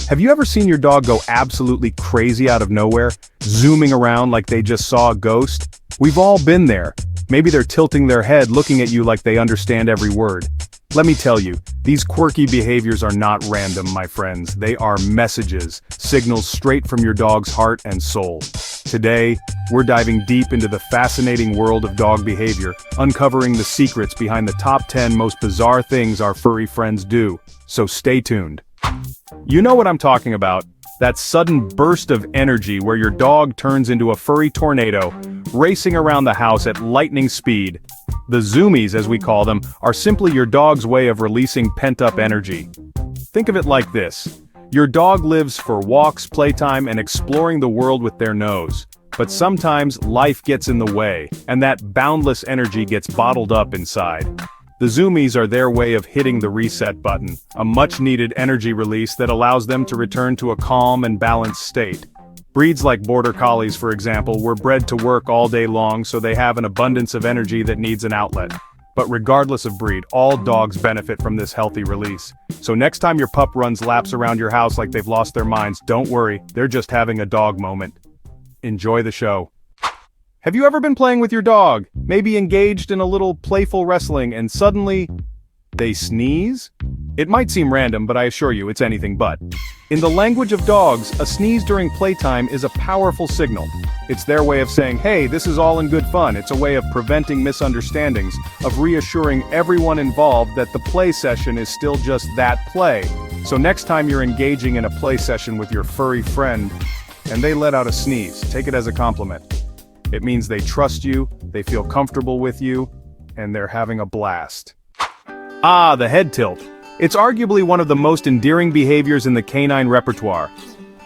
Have you ever seen your dog go absolutely crazy out of nowhere, zooming around like they just saw a ghost? We've all been there. Maybe they're tilting their head looking at you like they understand every word. Let me tell you, these quirky behaviors are not random, my friends. They are messages, signals straight from your dog's heart and soul. Today, we're diving deep into the fascinating world of dog behavior, uncovering the secrets behind the top 10 most bizarre things our furry friends do. So stay tuned. You know what I'm talking about. That sudden burst of energy where your dog turns into a furry tornado, racing around the house at lightning speed. The Zoomies, as we call them, are simply your dog's way of releasing pent-up energy. Think of it like this. Your dog lives for walks, playtime, and exploring the world with their nose. But sometimes life gets in the way, and that boundless energy gets bottled up inside. The Zoomies are their way of hitting the reset button, a much-needed energy release that allows them to return to a calm and balanced state. Breeds like Border Collies, for example, were bred to work all day long, so they have an abundance of energy that needs an outlet. But regardless of breed, all dogs benefit from this healthy release. So next time your pup runs laps around your house like they've lost their minds, don't worry, they're just having a dog moment. Enjoy the show. Have you ever been playing with your dog, maybe engaged in a little playful wrestling, and suddenly they sneeze? It might seem random, but I assure you it's anything but. In the language of dogs, a sneeze during playtime is a powerful signal. It's their way of saying, hey, this is all in good fun. It's a way of preventing misunderstandings, of reassuring everyone involved that the play session is still just that play. So next time you're engaging in a play session with your furry friend, and they let out a sneeze, take it as a compliment. It means they trust you, they feel comfortable with you, and they're having a blast. Ah, the head tilt. It's arguably one of the most endearing behaviors in the canine repertoire.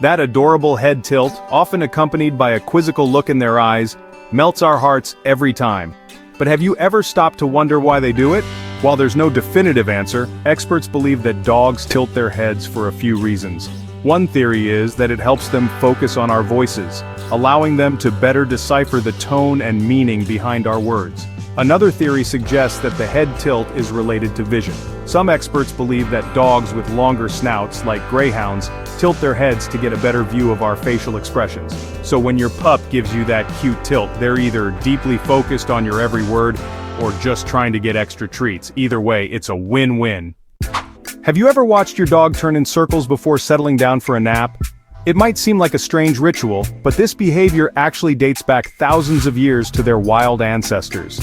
That adorable head tilt, often accompanied by a quizzical look in their eyes, melts our hearts every time. But have you ever stopped to wonder why they do it? While there's no definitive answer, experts believe that dogs tilt their heads for a few reasons. One theory is that it helps them focus on our voices, allowing them to better decipher the tone and meaning behind our words. Another theory suggests that the head tilt is related to vision. Some experts believe that dogs with longer snouts, like greyhounds, tilt their heads to get a better view of our facial expressions. So when your pup gives you that cute tilt, they're either deeply focused on your every word, or just trying to get extra treats. Either way, it's a win-win. Have you ever watched your dog turn in circles before settling down for a nap? It might seem like a strange ritual, but this behavior actually dates back thousands of years to their wild ancestors.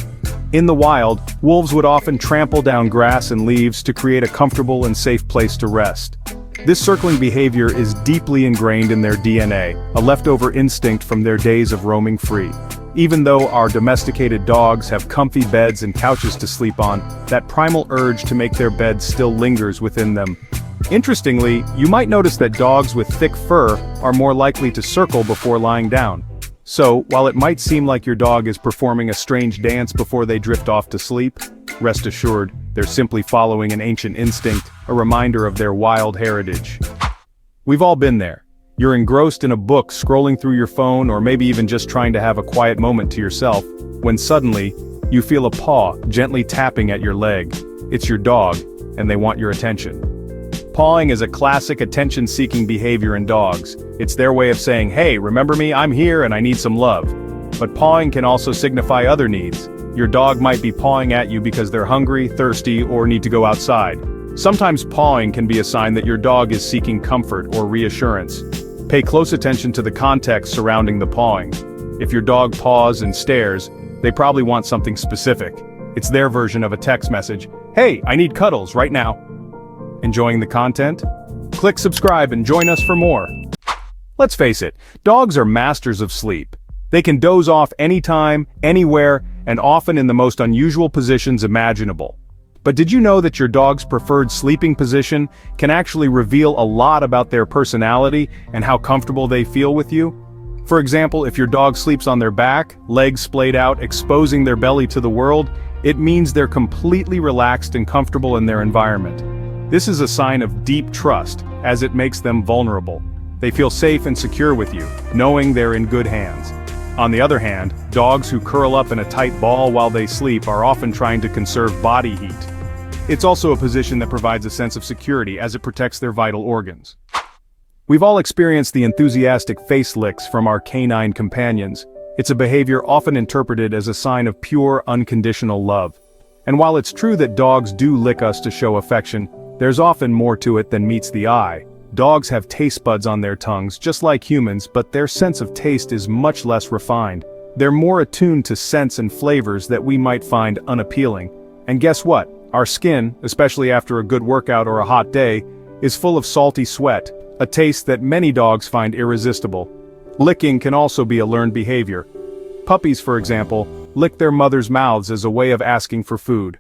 In the wild, wolves would often trample down grass and leaves to create a comfortable and safe place to rest. This circling behavior is deeply ingrained in their DNA, a leftover instinct from their days of roaming free. Even though our domesticated dogs have comfy beds and couches to sleep on, that primal urge to make their beds still lingers within them. Interestingly, you might notice that dogs with thick fur are more likely to circle before lying down. So, while it might seem like your dog is performing a strange dance before they drift off to sleep, rest assured, they're simply following an ancient instinct, a reminder of their wild heritage. We've all been there. You're engrossed in a book, scrolling through your phone, or maybe even just trying to have a quiet moment to yourself, when suddenly, you feel a paw gently tapping at your leg. It's your dog, and they want your attention. Pawing is a classic attention-seeking behavior in dogs. It's their way of saying, hey, remember me, I'm here and I need some love. But pawing can also signify other needs. Your dog might be pawing at you because they're hungry, thirsty, or need to go outside. Sometimes pawing can be a sign that your dog is seeking comfort or reassurance. Pay close attention to the context surrounding the pawing. If your dog paws and stares, they probably want something specific. It's their version of a text message. Hey, I need cuddles right now. Enjoying the content? Click subscribe and join us for more. Let's face it, dogs are masters of sleep. They can doze off anytime, anywhere, and often in the most unusual positions imaginable. But did you know that your dog's preferred sleeping position can actually reveal a lot about their personality and how comfortable they feel with you? For example, if your dog sleeps on their back, legs splayed out, exposing their belly to the world, it means they're completely relaxed and comfortable in their environment. This is a sign of deep trust, as it makes them vulnerable. They feel safe and secure with you, knowing they're in good hands. On the other hand, dogs who curl up in a tight ball while they sleep are often trying to conserve body heat. It's also a position that provides a sense of security as it protects their vital organs. We've all experienced the enthusiastic face licks from our canine companions. It's a behavior often interpreted as a sign of pure, unconditional love. And while it's true that dogs do lick us to show affection, there's often more to it than meets the eye. Dogs have taste buds on their tongues, just like humans, but their sense of taste is much less refined. They're more attuned to scents and flavors that we might find unappealing. And guess what? Our skin, especially after a good workout or a hot day, is full of salty sweat, a taste that many dogs find irresistible. Licking can also be a learned behavior. Puppies, for example, lick their mothers' mouths as a way of asking for food.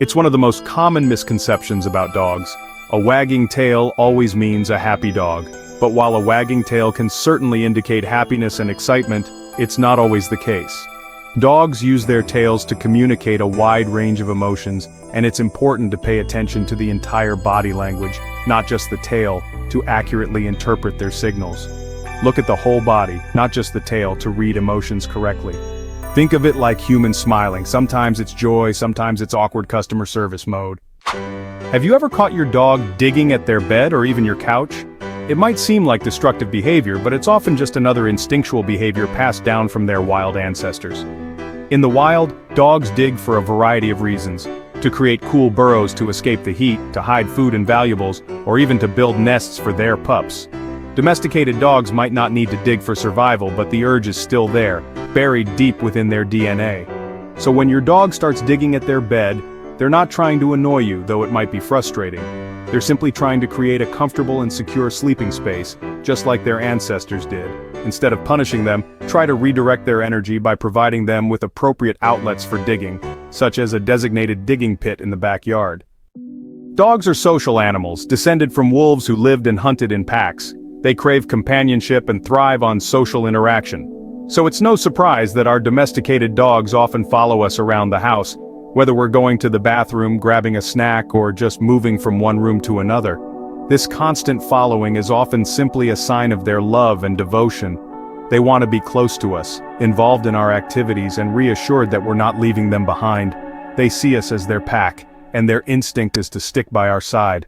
It's one of the most common misconceptions about dogs. A wagging tail always means a happy dog. But while a wagging tail can certainly indicate happiness and excitement, it's not always the case. Dogs use their tails to communicate a wide range of emotions, and it's important to pay attention to the entire body language, not just the tail, to accurately interpret their signals. Look at the whole body, not just the tail, to read emotions correctly. Think of it like humans smiling. Sometimes it's joy, sometimes it's awkward customer service mode. Have you ever caught your dog digging at their bed or even your couch? It might seem like destructive behavior, but it's often just another instinctual behavior passed down from their wild ancestors. In the wild, dogs dig for a variety of reasons. To create cool burrows to escape the heat, to hide food and valuables, or even to build nests for their pups. Domesticated dogs might not need to dig for survival, but the urge is still there, buried deep within their DNA. So when your dog starts digging at their bed, they're not trying to annoy you, though it might be frustrating. They're simply trying to create a comfortable and secure sleeping space, just like their ancestors did. Instead of punishing them, try to redirect their energy by providing them with appropriate outlets for digging, such as a designated digging pit in the backyard. Dogs are social animals, descended from wolves who lived and hunted in packs. They crave companionship and thrive on social interaction. So it's no surprise that our domesticated dogs often follow us around the house, whether we're going to the bathroom, grabbing a snack, or just moving from one room to another. This constant following is often simply a sign of their love and devotion. They want to be close to us, involved in our activities, and reassured that we're not leaving them behind. They see us as their pack, and their instinct is to stick by our side.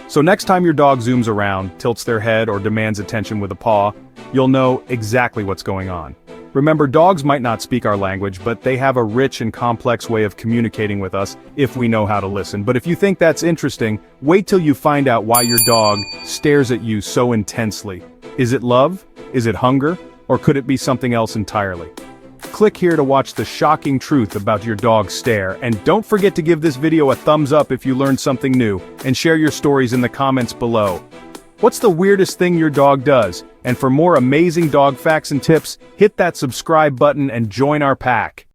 So next time your dog zooms around, tilts their head, or demands attention with a paw, you'll know exactly what's going on. Remember, dogs might not speak our language, but they have a rich and complex way of communicating with us if we know how to listen. But if you think that's interesting, wait till you find out why your dog stares at you so intensely. Is it love? Is it hunger? Or could it be something else entirely? Click here to watch the shocking truth about your dog's stare, and don't forget to give this video a thumbs up if you learned something new, and share your stories in the comments below. What's the weirdest thing your dog does? And for more amazing dog facts and tips, hit that subscribe button and join our pack.